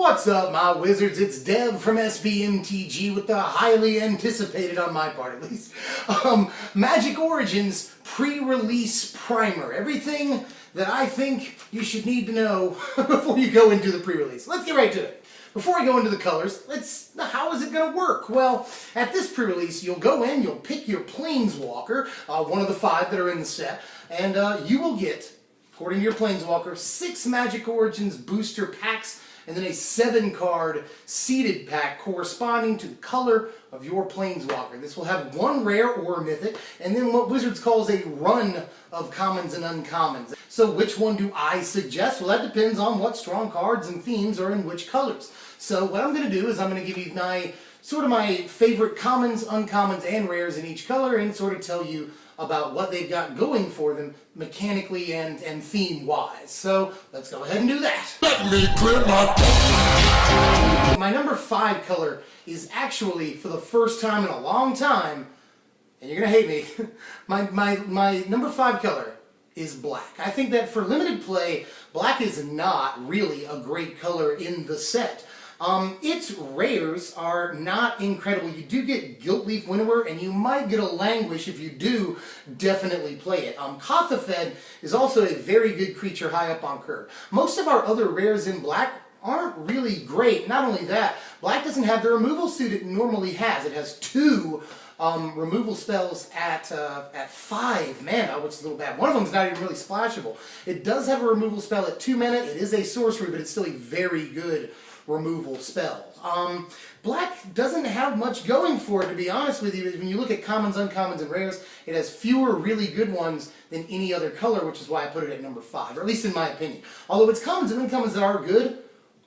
What's up, my wizards? It's Dev from SBMTG with the highly anticipated, on my part at least, Magic Origins pre-release primer. Everything that I think you should need to know before you go into the pre-release. Let's get right to it. Before I go into the colors, how is it going to work? Well, at this pre-release, you'll go in, you'll pick your Planeswalker, one of the 5 that are in the set, and you will get, according to your Planeswalker, 6 Magic Origins booster packs, and then a 7-card seeded pack corresponding to the color of your Planeswalker. This will have 1 rare or mythic, and then what Wizards calls a run of commons and uncommons. So which one do I suggest? Well, that depends on what strong cards and themes are in which colors. So what I'm going to do is I'm going to give you my favorite commons, uncommons, and rares in each color, and sort of tell you about what they've got going for them mechanically and theme-wise. So let's go ahead and do that. Let me clear my number 5 color is actually, for the first time in a long time, and you're gonna hate me, my number 5 color is black. I think that for limited play, black is not really a great color in the set. Its rares are not incredible. You do get Guiltleaf Winnower, and you might get a Languish. If you do, definitely play it. Kothafed is also a very good creature high up on curve. Most of our other rares in black aren't really great. Not only that, black doesn't have the removal suit it normally has. It has 2 removal spells at 5 mana, which is a little bad. One of them is not even really splashable. It does have a removal spell at 2 mana. It is a sorcery, but it's still a very good removal spell. Black doesn't have much going for it, to be honest with you. When you look at commons, uncommons, and rares, it has fewer really good ones than any other color, which is why I put it at number 5, or at least in my opinion. Although its commons and uncommons that are good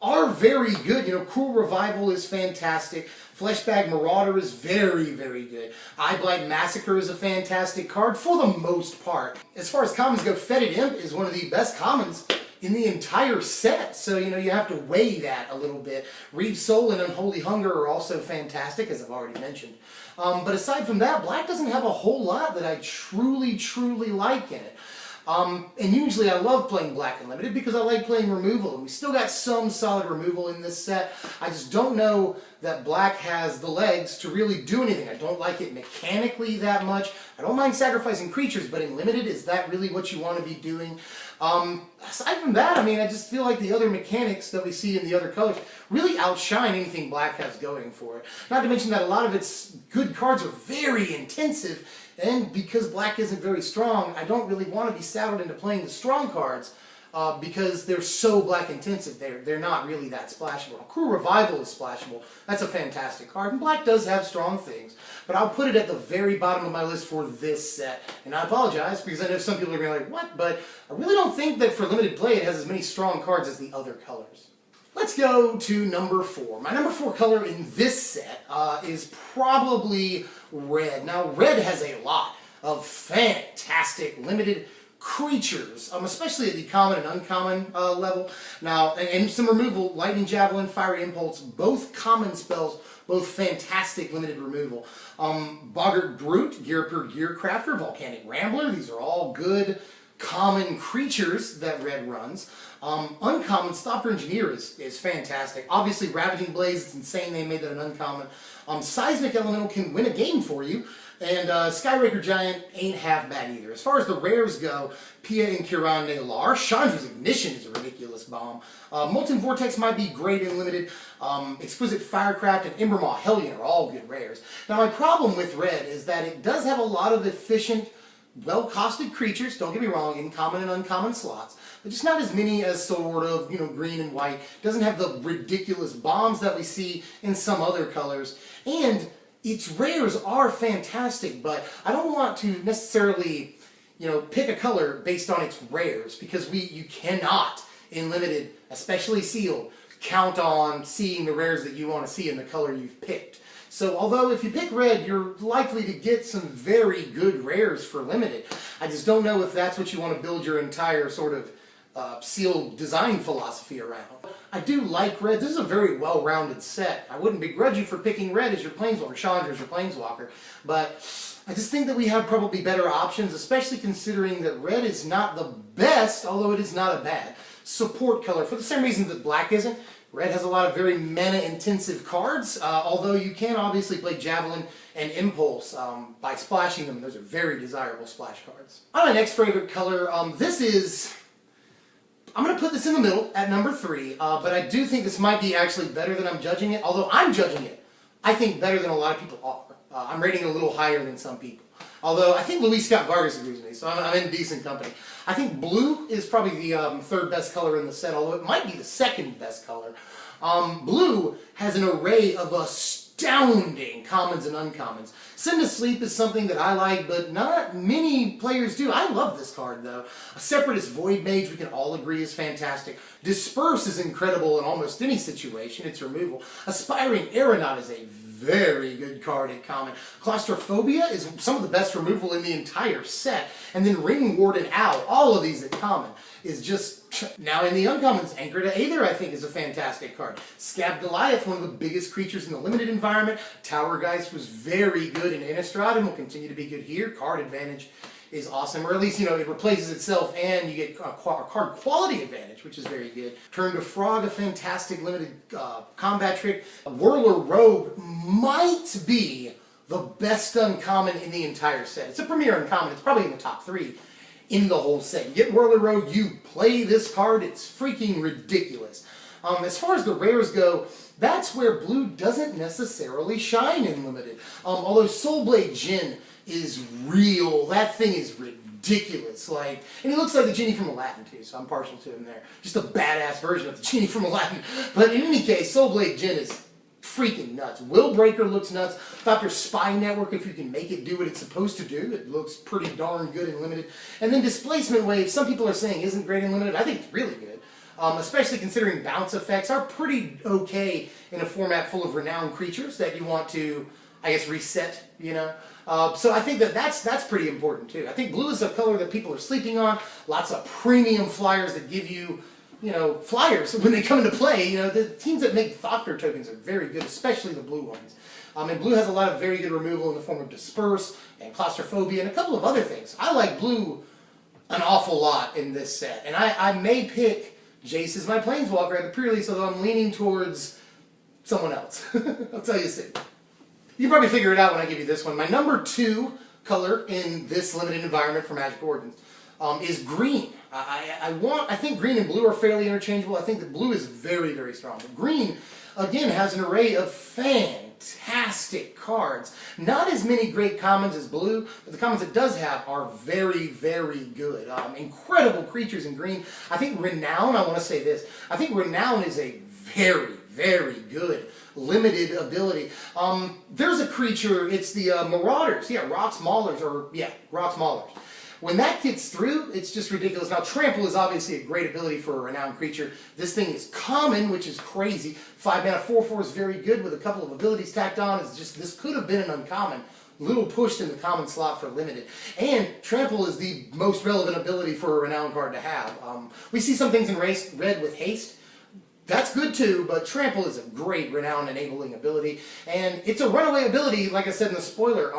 are very good. You know, Cruel Revival is fantastic. Fleshbag Marauder is very, very good. Eyeblight Massacre is a fantastic card for the most part. As far as commons go, Fetid Imp is one of the best commons in the entire set, so you know you have to weigh that a little bit. Reeve Soul and Unholy Hunger are also fantastic, as I've already mentioned. But aside from that, black doesn't have a whole lot that I truly like in it. And usually I love playing black and limited because I like playing removal, and we still got some solid removal in this set. I just don't know that black has the legs to really do anything. I don't like it mechanically that much. I don't mind sacrificing creatures, but in limited, is that really what you want to be doing? Aside from that, I mean, I just feel like the other mechanics that we see in the other colors really outshine anything black has going for it. Not to mention that a lot of its good cards are very intensive, and because black isn't very strong, I don't really want to be saddled into playing the strong cards because they're so black intensive. They're not really that splashable. Cruel Revival is splashable. That's a fantastic card, and black does have strong things, but I'll put it at the very bottom of my list for this set. And I apologize because I know some people are going to be like, what? But I really don't think that for limited play it has as many strong cards as the other colors. Let's go to number 4. My number 4 color in this set is probably red. Now, red has a lot of fantastic limited creatures, especially at the common and uncommon level. Now, and some removal, Lightning Javelin, Fiery Impulse, both common spells, both fantastic limited removal. Boggart Brute, Gearper Gearcrafter, Volcanic Rambler, these are all good common creatures that red runs. Uncommon, Stopper Engineer is fantastic. Obviously, Ravaging Blaze, it's insane they made that an uncommon. Seismic Elemental can win a game for you. And Skyraker Giant ain't half bad either. As far as the rares go, Pia and Kiran Lar. Chandra's Ignition is a ridiculous bomb. Molten Vortex might be great and limited. Exquisite Firecraft and Embermaw Hellion are all good rares. Now, my problem with red is that it does have a lot of efficient, well-costed creatures, don't get me wrong, in common and uncommon slots, but just not as many as sort of, you know, green and white. It doesn't have the ridiculous bombs that we see in some other colors. And its rares are fantastic, but I don't want to necessarily, you know, pick a color based on its rares, because you cannot, in limited, especially sealed, count on seeing the rares that you want to see in the color you've picked. So although if you pick red, you're likely to get some very good rares for limited, I just don't know if that's what you want to build your entire sort of sealed design philosophy around. I do like red. This is a very well-rounded set. I wouldn't begrudge you for picking red as your Planeswalker, Chandra as your Planeswalker, but I just think that we have probably better options, especially considering that red is not the best, although it is not a bad support color. For the same reason that black isn't, Red has a lot of very mana-intensive cards, although you can obviously play Javelin and Impulse by splashing them. Those are very desirable splash cards. On my next favorite color, this is... I'm going to put this in the middle at number 3, but I do think this might be actually better than I'm judging it. Although I'm judging it, I think better than a lot of people are. I'm rating it a little higher than some people. Although I think Luis Scott Vargas agrees with me, so I'm in decent company. I think blue is probably the third best color in the set, although it might be the second best color. Blue has an array of astounding commons and uncommons. Send to Sleep is something that I like, but not many players do. I love this card, though. A Separatist Void Mage, we can all agree, is fantastic. Disperse is incredible in almost any situation. It's removal. Aspiring Aeronaut is a very good card at common. Claustrophobia is some of the best removal in the entire set. And then Ring Warden Owl, all of these at common, is just... Now in the uncommons, Anchor to Aether I think is a fantastic card. Scab Goliath, one of the biggest creatures in the limited environment. Tower Geist was very good in Innistrad and will continue to be good here. Card advantage is awesome, or at least, you know, it replaces itself and you get a card quality advantage, which is very good. Turn to Frog, a fantastic limited combat trick. Whirler Rogue might be the best uncommon in the entire set. It's a premier uncommon. It's probably in the top 3 in the whole set. You get Whirler Rogue, you play this card, it's freaking ridiculous. As far as the rares go, that's where blue doesn't necessarily shine in limited. Although Soulblade Jinn is real. That thing is ridiculous. Like, and he looks like the genie from Aladdin too, so I'm partial to him there. Just a badass version of the genie from Aladdin. But in any case, Soulblade Jinn is freaking nuts. Willbreaker looks nuts. Dr. Spy Network, if you can make it do what it's supposed to do, it looks pretty darn good in limited. And then Displacement Wave, some people are saying isn't great in limited. I think it's really good. Especially considering bounce effects are pretty okay in a format full of renowned creatures that you want to, I guess, reset, you know. So I think that's pretty important too. I think blue is a color that people are sleeping on. Lots of premium flyers that give you, you know, flyers when they come into play. You know, the teams that make Thopter tokens are very good, especially the blue ones. And blue has a lot of very good removal in the form of Disperse and Claustrophobia and a couple of other things. I like blue an awful lot in this set, and I may pick Jace as my Planeswalker at the pre-release, although I'm leaning towards someone else. I'll tell you soon. You can probably figure it out when I give you this one. My number 2 color in this limited environment for Magic Origins is green. I think green and blue are fairly interchangeable. I think that blue is very, very strong. But green, again, has an array of fantastic cards. Not as many great commons as blue, but the commons it does have are very, very good. Incredible creatures in green. I think Renown, I want to say this, I think Renown is a very, very good limited ability. There's a creature, it's the Marauders. Yeah, Rock's Maulers, or yeah, Rock's Maulers. When that gets through, it's just ridiculous. Now, Trample is obviously a great ability for a renowned creature. This thing is common, which is crazy. 5 mana, 4/4 is very good with a couple of abilities tacked on. It's just, this could have been an uncommon. Little pushed in the common slot for limited. And Trample is the most relevant ability for a renowned card to have. We see some things in red with haste. That's good too, but Trample is a great renown enabling ability. And it's a runaway ability, like I said in the spoiler.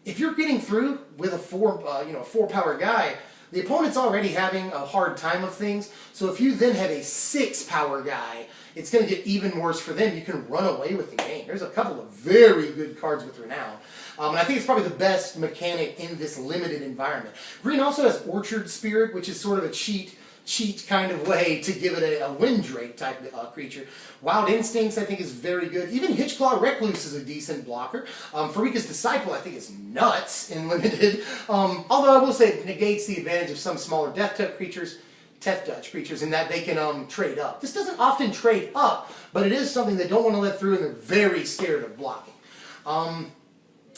If you're getting through with a 4-power guy, the opponent's already having a hard time of things. So if you then have a 6-power guy, it's going to get even worse for them. You can run away with the game. There's a couple of very good cards with renown. And I think it's probably the best mechanic in this limited environment. Green also has Orchard Spirit, which is sort of a cheat kind of way to give it a Windrake type creature. Wild Instincts I think is very good. Even Hitchclaw Recluse is a decent blocker. Farika's Disciple I think is nuts in limited. Although I will say it negates the advantage of some smaller Death Touch creatures in that they can trade up. This doesn't often trade up, but it is something they don't want to let through and they're very scared of blocking.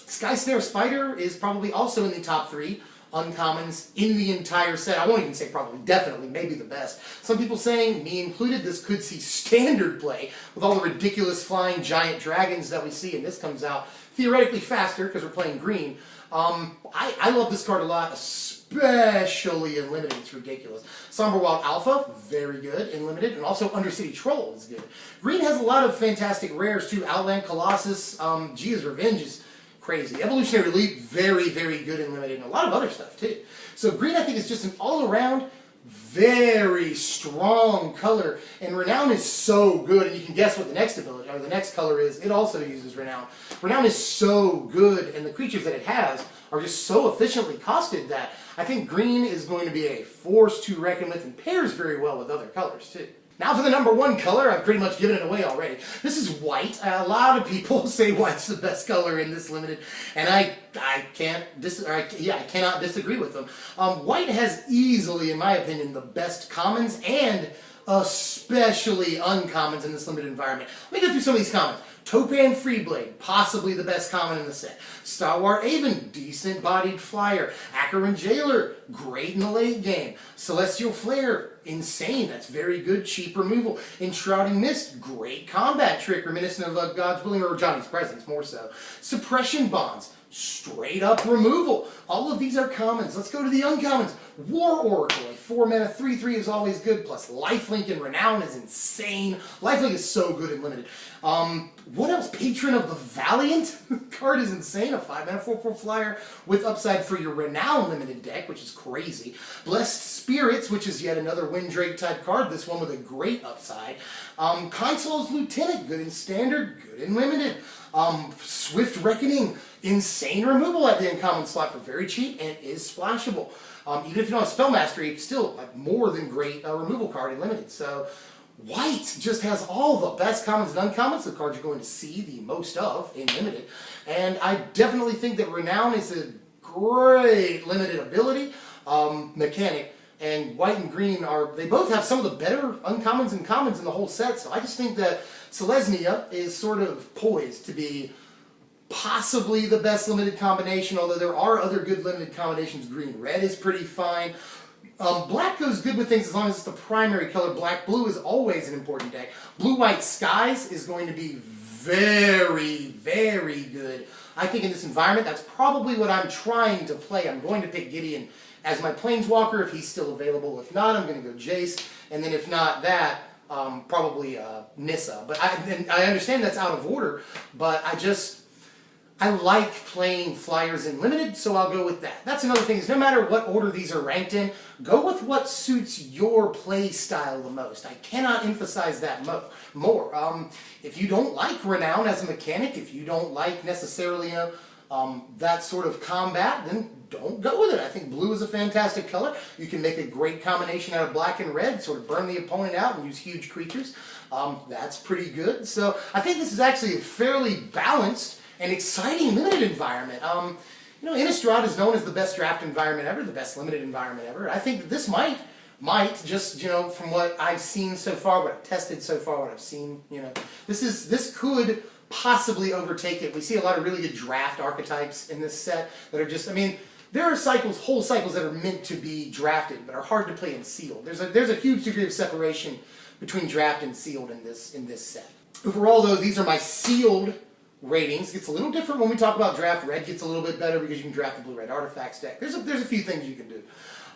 Sky Snare Spider is probably also in the top 3 uncommons in the entire set. I won't even say probably, definitely, maybe the best. Some people saying, me included, this could see standard play with all the ridiculous flying giant dragons that we see, and this comes out theoretically faster because we're playing green. I love this card a lot, especially in limited. It's ridiculous. Somber Wild Alpha, very good in limited, and also Undercity Troll is good. Green has a lot of fantastic rares too. Outland Colossus, Gia's Revenge is crazy. Evolutionary Leap, very, very good in limited, and a lot of other stuff too. So green, I think, is just an all-around very strong color, and Renown is so good, and you can guess what the next ability, or the next color is. It also uses Renown. Renown is so good, and the creatures that it has are just so efficiently costed that I think green is going to be a force to reckon with and pairs very well with other colors too. Now for the number 1 color, I've pretty much given it away already. This is white. A lot of people say white's the best color in this limited, and I cannot disagree with them. White has easily, in my opinion, the best commons and especially uncommons in this limited environment. Let me go through some of these commons. Topan Freeblade, possibly the best common in the set. Stalwart Avon, decent bodied flyer. Acheron Jailer, great in the late game. Celestial Flare, insane, that's very good, cheap removal. Enshrouding Mist, great combat trick, reminiscent of God's Willing, or Johnny's Presence, more so. Suppression Bonds, straight up removal. All of these are commons. Let's go to the uncommons. War Oracle, a 4-mana 3/3 is always good, plus Lifelink and Renown is insane. Lifelink is so good and limited. What else? Patron of the Valiant card is insane. A 5-mana 4/4 flyer with upside for your Renown limited deck, which is crazy. Blessed Spirits, which is yet another Windrake type card. This one with a great upside. Console's Lieutenant, good in standard, good in limited. Swift Reckoning, insane removal at the uncommon slot for very cheap and is splashable. Even if you don't have Spell Mastery, still a more than great removal card in limited. So white just has all the best commons and uncommons, the cards you're going to see the most of in limited. And I definitely think that Renown is a great limited ability mechanic. And white and green they both have some of the better uncommons and commons in the whole set. So I just think that Selesnya is sort of poised to be possibly the best limited combination, although there are other good limited combinations. Green-red is pretty fine. Black goes good with things as long as it's the primary color. Black-blue is always an important deck. Blue-white skies is going to be very, very good. I think in this environment, that's probably what I'm trying to play. I'm going to pick Gideon as my Planeswalker if he's still available. If not, I'm going to go Jace. And then if not that, probably Nissa. But I understand that's out of order, but I like playing flyers in limited, so I'll go with that. That's another thing, is no matter what order these are ranked in, go with what suits your play style the most. I cannot emphasize that more. If you don't like Renown as a mechanic, if you don't like necessarily that sort of combat, then don't go with it. I think blue is a fantastic color. You can make a great combination out of black and red, sort of burn the opponent out and use huge creatures. That's pretty good. So I think this is actually a fairly balanced and exciting limited environment. Innistrad is known as the best draft environment ever, the best limited environment ever. I think that this might just, from what I've seen so far, what I've tested so far, what I've seen, this could possibly overtake it. We see a lot of really good draft archetypes in this set that are just, there are whole cycles that are meant to be drafted, but are hard to play in sealed. There's a huge degree of separation between draft and sealed in this set. Overall, though, these are my sealed ratings. Gets a little different when we talk about draft. Red gets a little bit better because you can draft the blue-red artifacts deck. There's a few things you can do.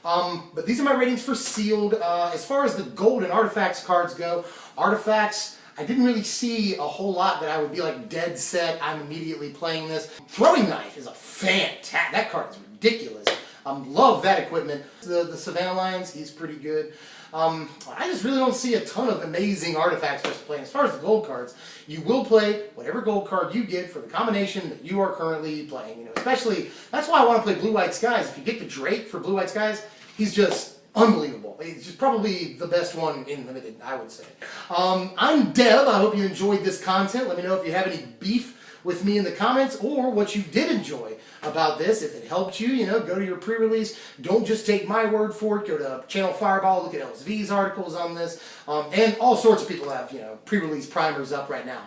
But these are my ratings for sealed. As far as the gold and artifacts cards go, artifacts, I didn't really see a whole lot that I would be like dead set, I'm immediately playing this. Throwing Knife is a fantastic, that card is ridiculous. Love that equipment. The Savannah Lions, he's pretty good. I just really don't see a ton of amazing artifacts for us to play. As far as the gold cards, you will play whatever gold card you get for the combination that you are currently playing. Especially, that's why I want to play Blue-White Skies. If you get the Drake for Blue-White Skies, he's just unbelievable. He's just probably the best one in limited, I would say. I'm Dev. I hope you enjoyed this content. Let me know if you have any beef with me in the comments, or what you did enjoy about this. If it helped you, go to your pre-release. Don't just take my word for it. Go to Channel Fireball, look at LSV's articles on this, and all sorts of people have, pre-release primers up right now.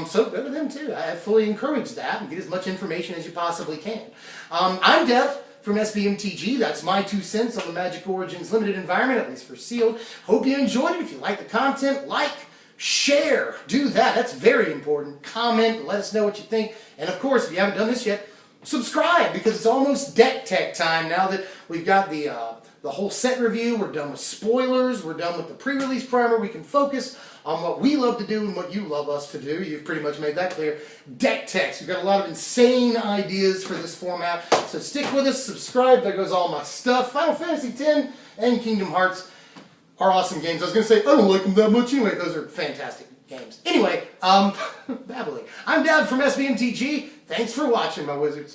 So go to them too. I fully encourage that, and get as much information as you possibly can. I'm Dev from SBMTG. That's my 2 cents on the Magic Origins limited environment, at least for sealed. Hope you enjoyed it. If you like the content, share, do that. That's very important. Comment, let us know what you think. And of course, if you haven't done this yet, subscribe, because it's almost deck tech time now that we've got the whole set review. We're done with spoilers. We're done with the pre-release primer. We can focus on what we love to do and what you love us to do. You've pretty much made that clear. Deck techs. We've got a lot of insane ideas for this format, so stick with us, subscribe. There goes all my stuff. Final Fantasy X and Kingdom Hearts are awesome games. I was going to say, I don't like them that much anyway. Those are fantastic games. Anyway, babbling. I'm Dad from SBMTG. Thanks for watching, my wizards.